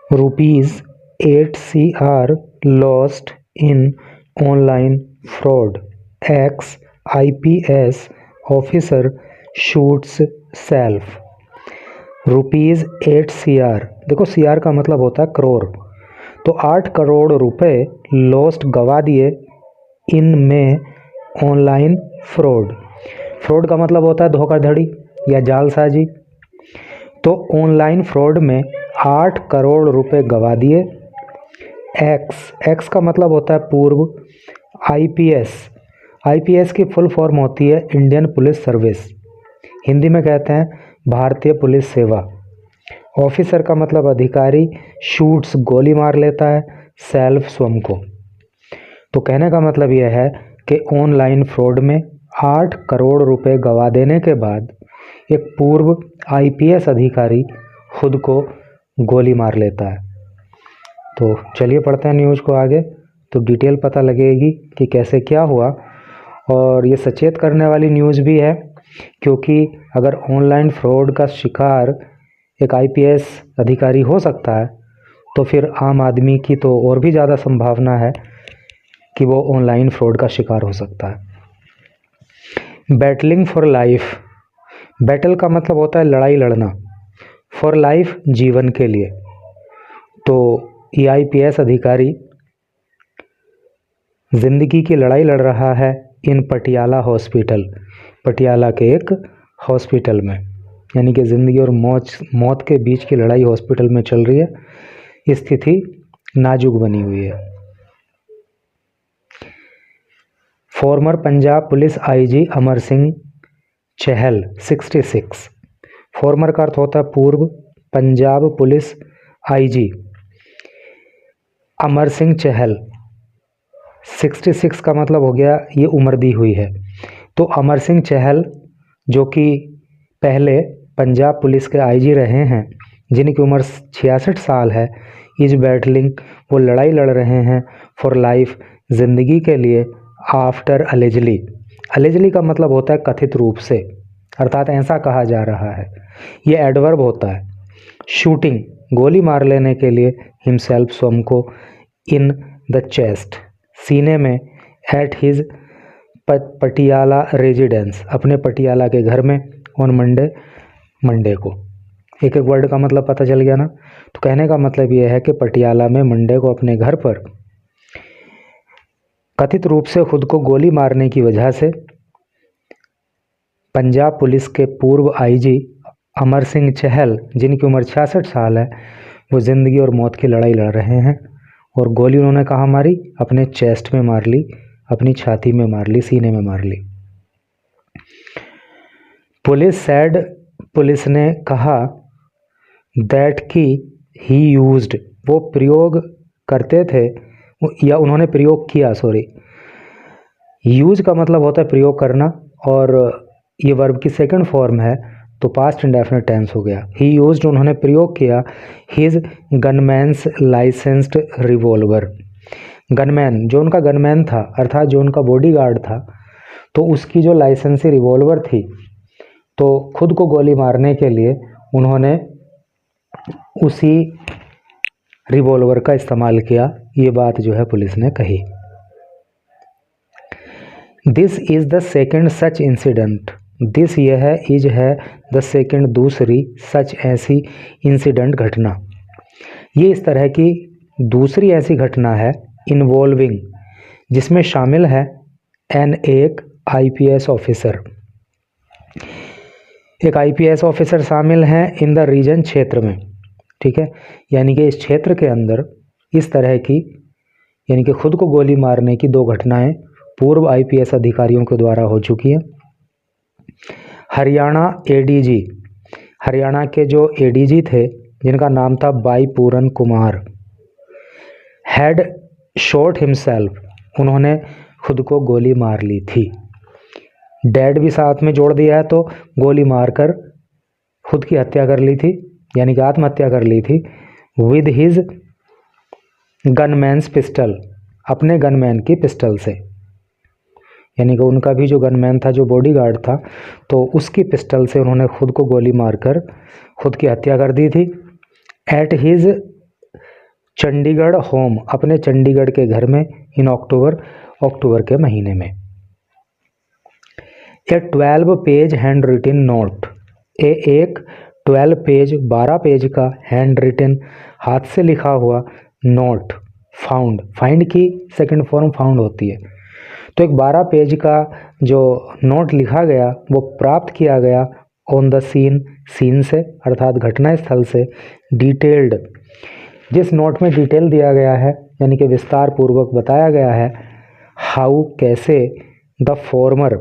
Rupees 8 CR lost in online fraud. Ex IPS officer shoots self. Rupees 8 CR, देखो CR का मतलब होता है करोड़, तो 8 करोड़ रुपए लॉस्ट गवा दिए इनमें ऑनलाइन फ्रॉड। फ्रॉड का मतलब होता है धोखाधड़ी या जालसाजी। तो ऑनलाइन फ्रॉड में 8 करोड़ रुपए गवा दिए। एक्स का मतलब होता है पूर्व। आईपीएस की फुल फॉर्म होती है इंडियन पुलिस सर्विस, हिंदी में कहते हैं भारतीय पुलिस सेवा। ऑफिसर का मतलब अधिकारी। शूट्स गोली मार लेता है, सेल्फ स्वयं को। तो कहने का मतलब यह है कि ऑनलाइन फ्रॉड में 8 करोड़ रुपए गवा देने के बाद एक पूर्व आईपीएस अधिकारी खुद को गोली मार लेता है। तो चलिए पढ़ते हैं न्यूज़ को आगे, तो डिटेल पता लगेगी कि कैसे क्या हुआ। और ये सचेत करने वाली न्यूज़ भी है, क्योंकि अगर ऑनलाइन फ्रॉड का शिकार एक आईपीएस अधिकारी हो सकता है, तो फिर आम आदमी की तो और भी ज़्यादा संभावना है कि वो ऑनलाइन फ्रॉड का शिकार हो सकता है। Battling for life. बैटल का मतलब होता है लड़ाई लड़ना, फॉर लाइफ जीवन के लिए। तो ये आईपीएस अधिकारी जिंदगी की लड़ाई लड़ रहा है इन पटियाला हॉस्पिटल, पटियाला के एक हॉस्पिटल में, यानी कि ज़िंदगी और मौत के बीच की लड़ाई हॉस्पिटल में चल रही है। स्थिति नाजुक बनी हुई है। Farmer Punjab police IG Amar Singh Chahal 66। Farmer का अर्थ होता है पूर्व। पंजाब पुलिस आईजी अमर सिंह चहल 66 का मतलब हो गया ये उम्र दी हुई है। तो अमर सिंह चहल जो कि पहले पंजाब पुलिस के आईजी रहे हैं, जिनकी उम्र 66 साल है, इज बैटलिंग, वो लड़ाई लड़ रहे हैं फॉर लाइफ, ज़िंदगी के लिए, आफ्टर अलेजली। अलेजली का मतलब होता है कथित रूप से, अर्थात ऐसा कहा जा रहा है। ये एडवर्ब होता है। शूटिंग, गोली मार लेने के लिए, हिमसेल्फ, स्वयं को, इन द चेस्ट, सीने में, एट हिज पटियाला रेजिडेंस, अपने पटियाला के घर में, ऑन मंडे को। एक एक वर्ड का मतलब पता चल गया ना। तो कहने का मतलब यह है कि पटियाला में मंडे को अपने घर पर कथित रूप से खुद को गोली मारने की वजह से पंजाब पुलिस के पूर्व आईजी अमर सिंह चहल, जिनकी उम्र 66 साल है, वो ज़िंदगी और मौत की लड़ाई लड़ रहे हैं। और गोली उन्होंने कहाँ मारी? अपने चेस्ट में मार ली, अपनी छाती में मार ली, सीने में मार ली। पुलिस सेड, पुलिस ने कहा, दैट की ही यूज्ड, वो प्रयोग करते थे या उन्होंने प्रयोग किया, सॉरी। यूज का मतलब होता है प्रयोग करना, और ये वर्ब की सेकंड फॉर्म है, तो पास्ट इंडेफिनिट टेंस हो गया। ही यूज्ड, उन्होंने प्रयोग किया, हिज गनमैन्स लाइसेंस्ड रिवॉल्वर। गनमैन, जो उनका गनमैन था, अर्थात जो उनका बॉडीगार्ड था, तो उसकी जो लाइसेंसी रिवॉल्वर थी, तो खुद को गोली मारने के लिए उन्होंने उसी रिवॉल्वर का इस्तेमाल किया। ये बात जो है पुलिस ने कही। This is the second such incident, this यह है, इज है, द सेकेंड दूसरी, सच ऐसी, इंसिडेंट घटना, ये इस तरह की दूसरी ऐसी घटना है, इन्वॉल्विंग, जिसमें शामिल है एन, एक आईपीएस ऑफिसर, एक आईपीएस ऑफिसर शामिल हैं इन द रीजन, क्षेत्र में, ठीक है। यानी कि इस क्षेत्र के अंदर इस तरह की, यानी कि खुद को गोली मारने की 2 घटनाएं पूर्व आईपीएस अधिकारियों के द्वारा हो चुकी हैं। हरियाणा एडीजी, हरियाणा के जो एडीजी थे, जिनका नाम था Y Puran Kumar, had shot himself, उन्होंने खुद को गोली मार ली थी। डैड भी साथ में जोड़ दिया है, तो गोली मारकर खुद की हत्या कर ली थी, यानी कि आत्महत्या कर ली थी। विद हिज गनमैन्स पिस्टल, अपने गनमैन की पिस्टल से, यानी कि उनका भी जो गनमैन था, जो बॉडीगार्ड था, तो उसकी पिस्टल से उन्होंने खुद को गोली मारकर खुद की हत्या कर दी थी। एट हिज चंडीगढ़ होम, अपने चंडीगढ़ के घर में, इन अक्टूबर के महीने में। ए 12 पेज हैंड रिटन नोट, एक 12 पेज 12 पेज का हैंड रिटन हाथ से लिखा हुआ नोट फाउंड, फाइंड की सेकंड फॉर्म फाउंड होती है। तो एक 12 पेज का जो नोट लिखा गया वो प्राप्त किया गया ऑन द सीन, सीन से अर्थात घटना स्थल से, डिटेल्ड, जिस नोट में डिटेल दिया गया है यानी कि विस्तार पूर्वक बताया गया है, हाउ कैसे, the former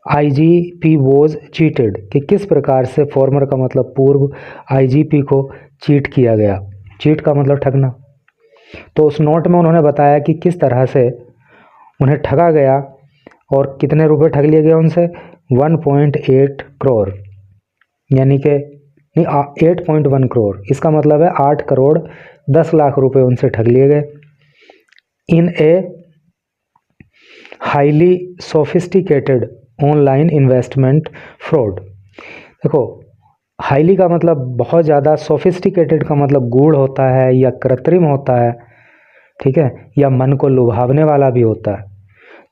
IGP was cheated, कि किस प्रकार से, फॉर्मर का मतलब पूर्व, आईजीपी को चीट किया गया, चीट का मतलब ठगना। तो उस नोट में उन्होंने बताया कि किस तरह से उन्हें ठगा गया और कितने रुपए ठग लिए गए उनसे, 1.8 करोड़, यानी कि नहीं 8.1 करोड़, इसका मतलब है 8 करोड़ 10 लाख रुपए उनसे ठग लिए गए। In a highly sophisticated online investment fraud. देखो, हाईली का मतलब बहुत ज़्यादा, सोफिस्टिकेटेड का मतलब गूढ़ होता है या कृत्रिम होता है, ठीक है, या मन को लुभावने वाला भी होता है।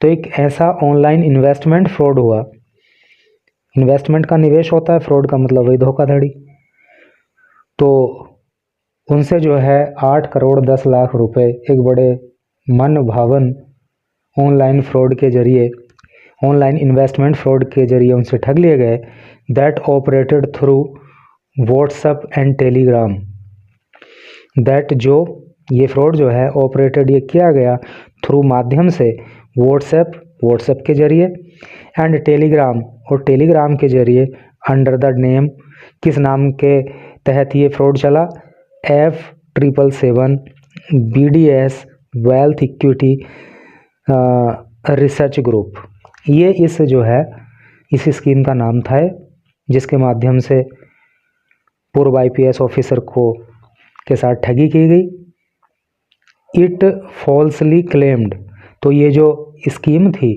तो एक ऐसा ऑनलाइन इन्वेस्टमेंट फ्रॉड हुआ, इन्वेस्टमेंट का निवेश होता है, फ्रॉड का मतलब वही धोखाधड़ी। तो उनसे जो है 8 करोड़ 10 लाख रुपए एक बड़े मन भावन ऑनलाइन फ्रॉड के जरिए, ऑनलाइन इन्वेस्टमेंट फ्रॉड के जरिए उनसे ठग लिए गए। That operated through WhatsApp and Telegram, that जो ये फ्रॉड जो है ऑपरेटेड ये किया गया थ्रू माध्यम से, व्हाट्सएप के जरिए, एंड टेलीग्राम और टेलीग्राम के जरिए, अंडर द नेम, किस नाम के तहत ये फ्रॉड चला, F777 BDS wealth equity research group. ये इस जो है इस स्कीम का नाम था, जिसके माध्यम से पूर्व आईपीएस ऑफिसर को के साथ ठगी की गई। इट फॉल्सली क्लेम्ड, तो ये जो स्कीम थी,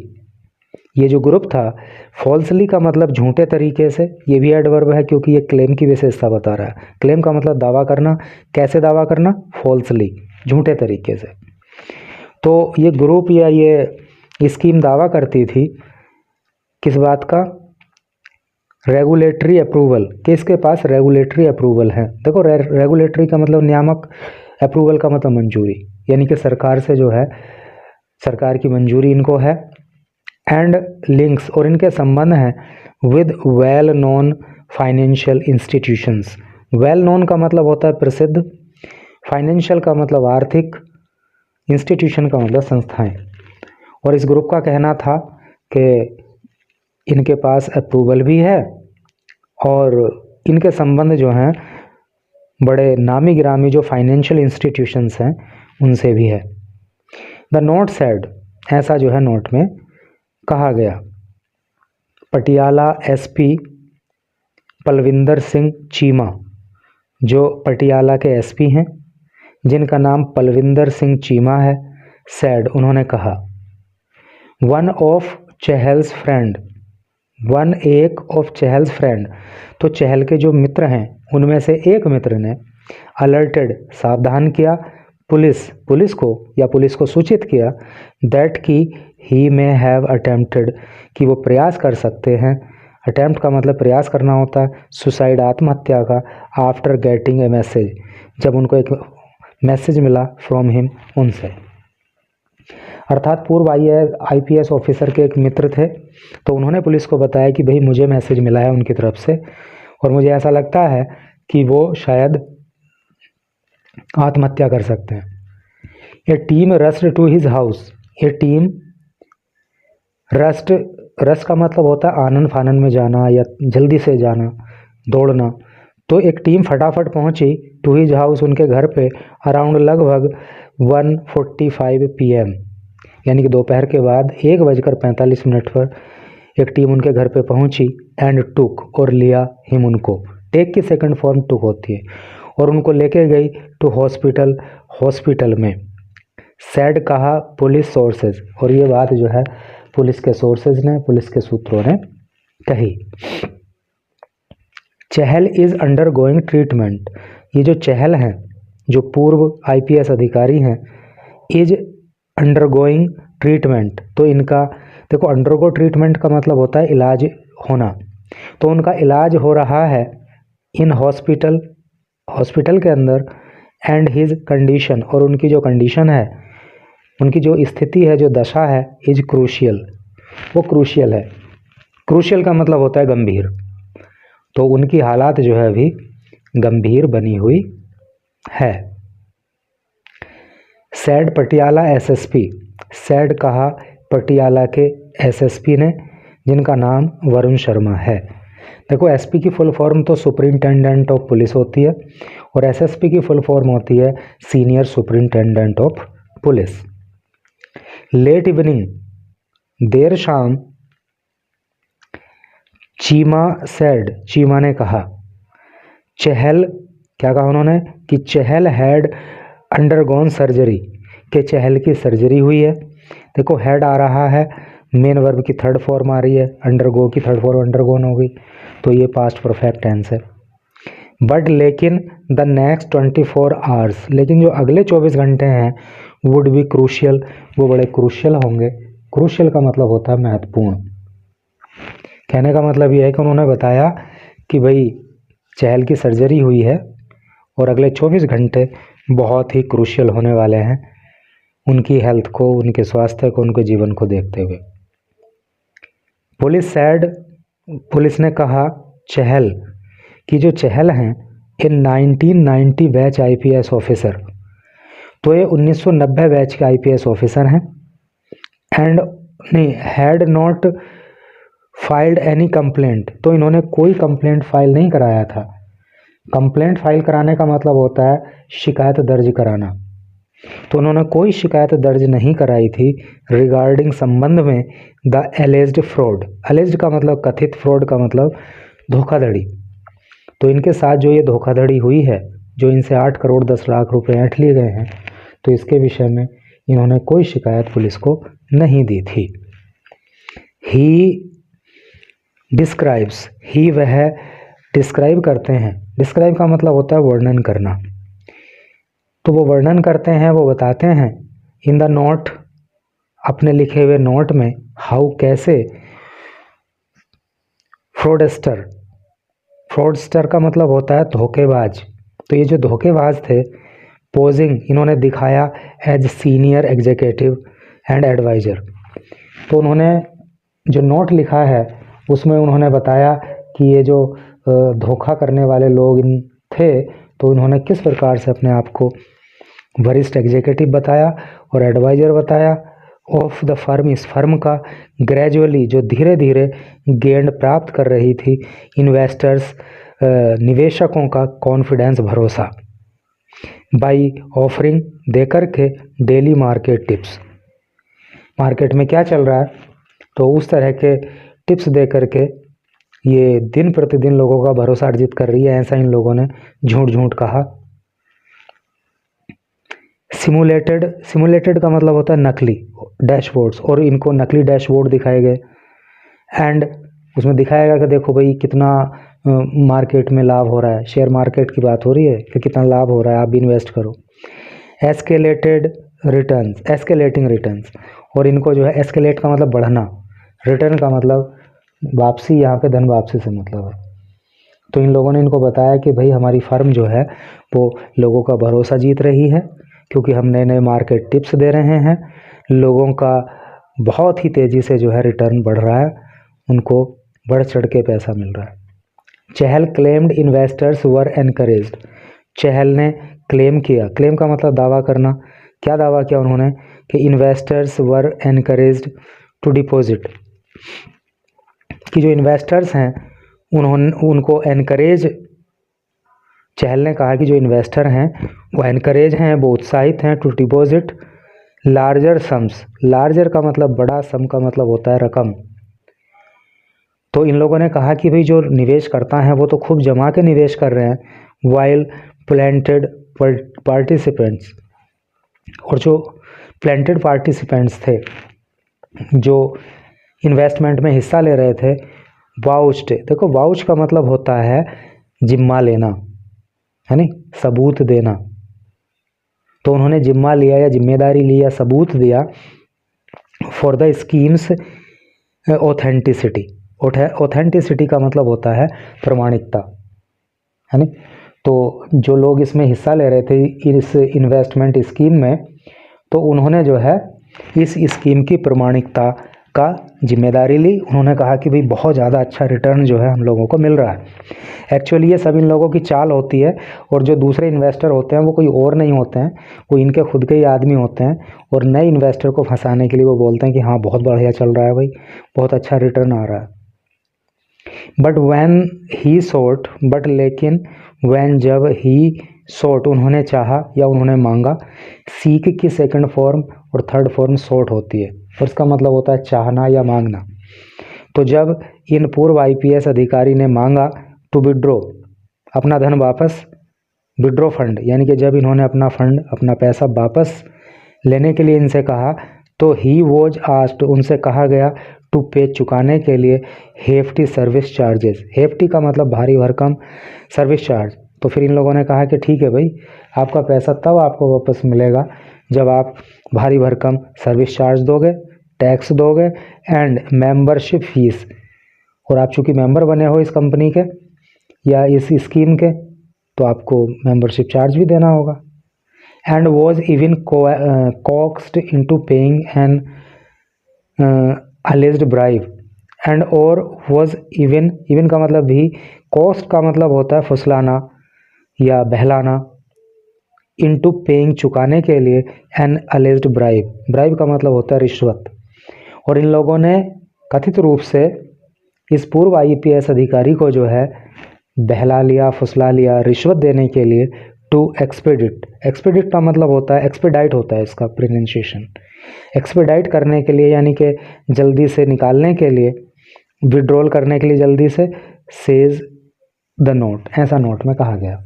ये जो ग्रुप था, फॉल्सली का मतलब झूठे तरीके से, ये भी एडवर्ब है क्योंकि ये क्लेम की विशेषता बता रहा है। क्लेम का मतलब दावा करना, कैसे दावा करना, फॉल्सली, झूठे तरीके से। तो ये ग्रुप या ये स्कीम दावा करती थी किस बात का, रेगुलेटरी अप्रूवल, कि इसके पास रेगुलेटरी अप्रूवल है। देखो, रेगुलेटरी का मतलब नियामक, अप्रूवल का मतलब मंजूरी, यानी कि सरकार से जो है, सरकार की मंजूरी इनको है। एंड लिंक्स, और इनके संबंध हैं with well known financial institutions. Well known का मतलब होता है प्रसिद्ध, फाइनेंशियल का मतलब आर्थिक, इंस्टीट्यूशन का मतलब संस्थाएं। और इस ग्रुप का कहना था कि इनके पास अप्रूवल भी है और इनके संबंध जो हैं बड़े नामी गिरामी जो फाइनेंशियल इंस्टीट्यूशंस हैं उनसे भी है। द नोट सेड, ऐसा जो है नोट में कहा गया। पटियाला एसपी पलविंदर सिंह चीमा, जो पटियाला के एसपी हैं जिनका नाम पलविंदर सिंह चीमा है, सैड, उन्होंने कहा, वन ऑफ चहल्स फ्रेंड, वन एक ऑफ चहल्स फ्रेंड, तो चहल के जो मित्र हैं उनमें से एक मित्र ने अलर्टेड, सावधान किया, पुलिस को या पुलिस को सूचित किया, दैट की ही मे हैव अटेम्प्टेड, कि वो प्रयास कर सकते हैं, अटेम्प्ट का मतलब प्रयास करना होता है, सुसाइड, आत्महत्या का, आफ्टर गेटिंग ए मैसेज, जब उनको एक मैसेज मिला फ्रॉम हिम, उनसे। अर्थात पूर्व आईपीएस ऑफिसर के एक मित्र थे, तो उन्होंने पुलिस को बताया कि भाई मुझे मैसेज मिला है उनकी तरफ से और मुझे ऐसा लगता है कि वो शायद आत्महत्या कर सकते हैं। A team rushed to his house, a team rushed का मतलब होता है आनन फानन में जाना या जल्दी से जाना, दौड़ना। तो एक टीम फटाफट पहुंची टू हिज हाउस, उनके घर पे, अराउंड लगभग 1:45 PM, यानी कि दोपहर के बाद 1:45 पर एक टीम उनके घर पे पहुंची। एंड टुक, और लिया, हिम, उनको, टेक की सेकंड फॉर्म टुक होती है, और उनको लेके गई टू हॉस्पिटल, हॉस्पिटल में। सैड, कहा, पुलिस सोर्सेज, और ये बात जो है पुलिस के सोर्सेज ने, पुलिस के सूत्रों ने कही। चहल इज अंडर गोइंग ट्रीटमेंट, ये जो चहल हैं जो पूर्व IPS अधिकारी हैं, इज अंडरगोइंग ट्रीटमेंट। तो इनका देखो, अंडरगो ट्रीटमेंट का मतलब होता है इलाज होना, तो उनका इलाज हो रहा है इन हॉस्पिटल, हॉस्पिटल के अंदर, एंड हिज कंडीशन, और उनकी जो कंडीशन है, उनकी जो स्थिति है, जो दशा है, इज क्रूशियल, वो क्रूशियल है। क्रूशियल का मतलब होता है गंभीर, तो उनकी हालात जो है अभी गंभीर बनी हुई है। सैड पटियाला SSP, सैड कहा पटियाला के SSP ने, जिनका नाम वरुण शर्मा है। देखो, SP की फुल फॉर्म तो सुपरिंटेंडेंट ऑफ पुलिस होती है, और SSP की फुल फॉर्म होती है senior superintendent of police. Late evening, देर शाम, चीमा सेड, चीमा ने कहा, चहल, क्या कहा उन्होंने कि चहल हैड अंडरगॉन सर्जरी, के चहल की सर्जरी हुई है। देखो, हैड आ रहा है, मेन वर्ब की थर्ड फॉर्म आ रही है, अंडरगो की थर्ड फॉर्म अंडरगोन हो गई, तो ये पास्ट परफेक्ट टेंस है। बट लेकिन द नेक्स्ट 24 आवर्स, लेकिन जो अगले 24 घंटे हैं, वुड बी क्रूशियल, वो बड़े क्रूशियल होंगे। क्रूशियल का मतलब होता है महत्वपूर्ण। कहने का मतलब ये है कि उन्होंने बताया कि भाई चहल की सर्जरी हुई है और अगले 24 घंटे बहुत ही क्रूशियल होने वाले हैं उनकी हेल्थ को, उनके स्वास्थ्य को, उनके जीवन को देखते हुए। पुलिस सैड, पुलिस ने कहा चहल, कि जो चहल हैं इन 1990 बैच IPS ऑफिसर, तो ये 1990 बैच के IPS ऑफिसर हैं। एंड नहीं, had not filed any complaint, तो इन्होंने कोई कंप्लेंट फाइल नहीं कराया था। कंप्लेंट फाइल कराने का मतलब होता है शिकायत दर्ज कराना, तो उन्होंने कोई शिकायत दर्ज नहीं कराई थी रिगार्डिंग, संबंध में, द एलेज्ड फ्रॉड। एलेज्ड का मतलब कथित, फ्रॉड का मतलब धोखाधड़ी। तो इनके साथ जो ये धोखाधड़ी हुई है, जो इनसे 8 करोड़ 10 लाख रुपए ऐंठ लिए गए हैं, तो इसके विषय में इन्होंने कोई शिकायत पुलिस को नहीं दी थी। ही डिस्क्राइब्स, ही वह डिस्क्राइब करते हैं, डिस्क्राइब का मतलब होता है वर्णन करना, तो वो वर्णन करते हैं, वो बताते हैं इन द नोट, अपने लिखे हुए नोट में, हाउ, कैसे, फ्रॉडस्टर, फ्रॉडस्टर का मतलब होता है धोखेबाज, तो ये जो धोखेबाज थे, पोजिंग, इन्होंने दिखाया as senior executive and adviser. तो उन्होंने जो नोट लिखा है उसमें उन्होंने बताया कि ये जो धोखा करने वाले लोग थे, तो उन्होंने किस प्रकार से अपने आप को वरिष्ठ एग्जीक्यूटिव बताया और एडवाइजर बताया ऑफ द फर्म, इस फर्म का, ग्रेजुअली, जो धीरे धीरे गेंद प्राप्त कर रही थी, इन्वेस्टर्स, निवेशकों का कॉन्फिडेंस, भरोसा, बाई ऑफरिंग, देकर के, डेली मार्केट टिप्स, मार्केट में क्या चल रहा है, तो उस तरह के टिप्स दे करके ये दिन प्रतिदिन लोगों का भरोसा अर्जित कर रही है, ऐसा इन लोगों ने झूठ झूठ कहा। सिमुलेटेड, सिमुलेटेड का मतलब होता है नकली डैशबोर्ड्स, और इनको नकली डैशबोर्ड दिखाए गए, एंड उसमें दिखाया गया कि देखो भाई कितना मार्केट में लाभ हो रहा है, शेयर मार्केट की बात हो रही है कि कितना लाभ हो रहा है, आप भी इन्वेस्ट करो। एस्केलेटेड रिटर्न्स, एस्केलेटिंग रिटर्न्स, और इनको जो है, एस्केलेट का मतलब बढ़ना, रिटर्न का मतलब वापसी, यहाँ पे धन वापसी से मतलब है। तो इन लोगों ने इनको बताया कि भाई हमारी फर्म जो है वो लोगों का भरोसा जीत रही है, क्योंकि हम नए नए मार्केट टिप्स दे रहे हैं, लोगों का बहुत ही तेज़ी से जो है रिटर्न बढ़ रहा है, उनको बढ़ चढ़ के पैसा मिल रहा है। चहल क्लेम्ड इन्वेस्टर्स वर एनकरेज्ड, चहल ने क्लेम किया, क्लेम का मतलब दावा करना, क्या दावा किया उन्होंने कि investors were encouraged to deposit, कि जो इन्वेस्टर्स हैं उनको एनकरेज, चहल ने कहा कि जो इन्वेस्टर हैं वो एनकरेज हैं, वो उत्साहित हैं, to deposit larger sums, larger का मतलब बड़ा, सम का मतलब होता है रकम। तो इन लोगों ने कहा कि भाई जो निवेश करता है वो तो खूब जमा के निवेश कर रहे हैं, वाइल प्लांटेड पार्टिसिपेंट्स, और जो प्लांटेड पार्टिसिपेंट्स थे जो इन्वेस्टमेंट में हिस्सा ले रहे थे, वाउच्ड, देखो वाउच का मतलब होता है जिम्मा लेना, है नी, सबूत देना, तो उन्होंने जिम्मा लिया या जिम्मेदारी ली या सबूत दिया for the schemes authenticity. Authenticity का मतलब होता है प्रमाणिकता, है ना। तो जो लोग इसमें हिस्सा ले रहे थे इस इन्वेस्टमेंट स्कीम में, तो उन्होंने जो है इस स्कीम की प्रमाणिकता का जिम्मेदारी ली। उन्होंने कहा कि भाई बहुत ज़्यादा अच्छा रिटर्न जो है हम लोगों को मिल रहा है। एक्चुअली ये सब इन लोगों की चाल होती है, और जो दूसरे इन्वेस्टर होते हैं वो कोई और नहीं होते हैं, वो इनके खुद के ही आदमी होते हैं, और नए इन्वेस्टर को फंसाने के लिए वो बोलते हैं कि हाँ बहुत बढ़िया चल रहा है भाई, बहुत अच्छा रिटर्न आ रहा है। But when he sought, but लेकिन वैन जब ही सोट उन्होंने चाहा या उन्होंने मांगा, सीक की सेकंड फॉर्म और थर्ड फॉर्म सोट होती है, और इसका मतलब होता है चाहना या मांगना। तो जब इन पूर्व आईपीएस अधिकारी ने मांगा टू विड्रॉ, अपना धन वापस, विड्रॉ फंड यानी कि जब इन्होंने अपना फंड, अपना पैसा वापस लेने के लिए इनसे कहा, तो ही वॉज आस्क्ड, उनसे कहा गया, टू पे, चुकाने के लिए, हेफ्टी सर्विस चार्जेस। हेफ्टी का मतलब भारी भरकम, सर्विस चार्ज। तो फिर इन लोगों ने कहा कि ठीक है भाई, आपका पैसा तब आपको वापस मिलेगा जब आप भारी भरकम सर्विस चार्ज दोगे, टैक्स दोगे, एंड मेंबरशिप फीस, और आप चूँकि मेंबर बने हो इस कंपनी के या इस स्कीम के, तो आपको मेंबरशिप चार्ज भी देना होगा। And was even coaxed into paying an alleged bribe, and और वॉज इवन, इवन का मतलब भी, कॉस्ट का मतलब होता है फुसलाना या बहलाना, इनटू पेइंग, चुकाने के लिए, एन अलेज्ड ब्राइब, ब्राइब का मतलब होता है रिश्वत। और इन लोगों ने कथित रूप से इस पूर्व आईपीएस अधिकारी को जो है बहला लिया, फुसला लिया रिश्वत देने के लिए, टू एक्सपेडिट। एक्सपेडिट का मतलब होता है, एक्सपेडाइट होता है इसका प्रोनाउंसिएशन, एक्सपेडाइट करने के लिए यानी कि जल्दी से निकालने के लिए, विड्रॉल करने के लिए जल्दी से, सेज द नोट, ऐसा नोट में कहा गया।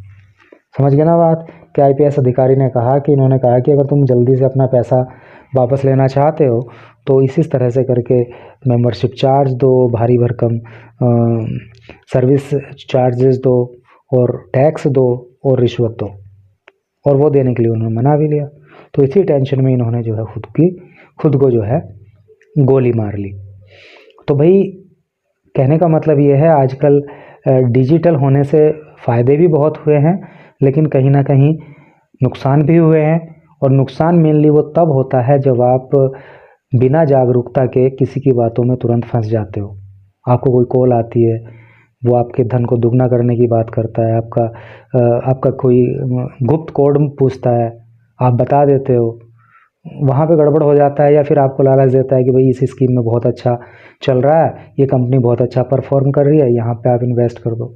समझ गए ना बात कि आईपीएस अधिकारी ने कहा कि इन्होंने कहा कि अगर तुम जल्दी से अपना पैसा वापस लेना चाहते हो तो इसी तरह से करके मेंबरशिप चार्ज दो, भारी भरकम सर्विस चार्जेस दो, और टैक्स दो, और रिश्वत दो, और वो देने के लिए उन्होंने मना भी लिया। तो इसी टेंशन में इन्होंने जो है खुद को जो है गोली मार ली। तो भाई कहने का मतलब ये है, आजकल डिजिटल होने से फ़ायदे भी बहुत हुए हैं, लेकिन कहीं ना कहीं नुकसान भी हुए हैं। और नुकसान मेनली वो तब होता है जब आप बिना जागरूकता के किसी की बातों में तुरंत फंस जाते हो। आपको कोई कॉल आती है, वो आपके धन को दुगना करने की बात करता है, आपका कोई गुप्त कोड पूछता है, आप बता देते हो, वहाँ पे गड़बड़ हो जाता है, या फिर आपको लालच देता है कि भाई इस स्कीम में बहुत अच्छा चल रहा है, ये कंपनी बहुत अच्छा परफॉर्म कर रही है, यहाँ पे आप इन्वेस्ट कर दो।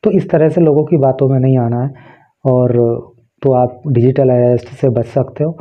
तो इस तरह से लोगों की बातों में नहीं आना है, और तो आप डिजिटल अरेस्ट से बच सकते हो।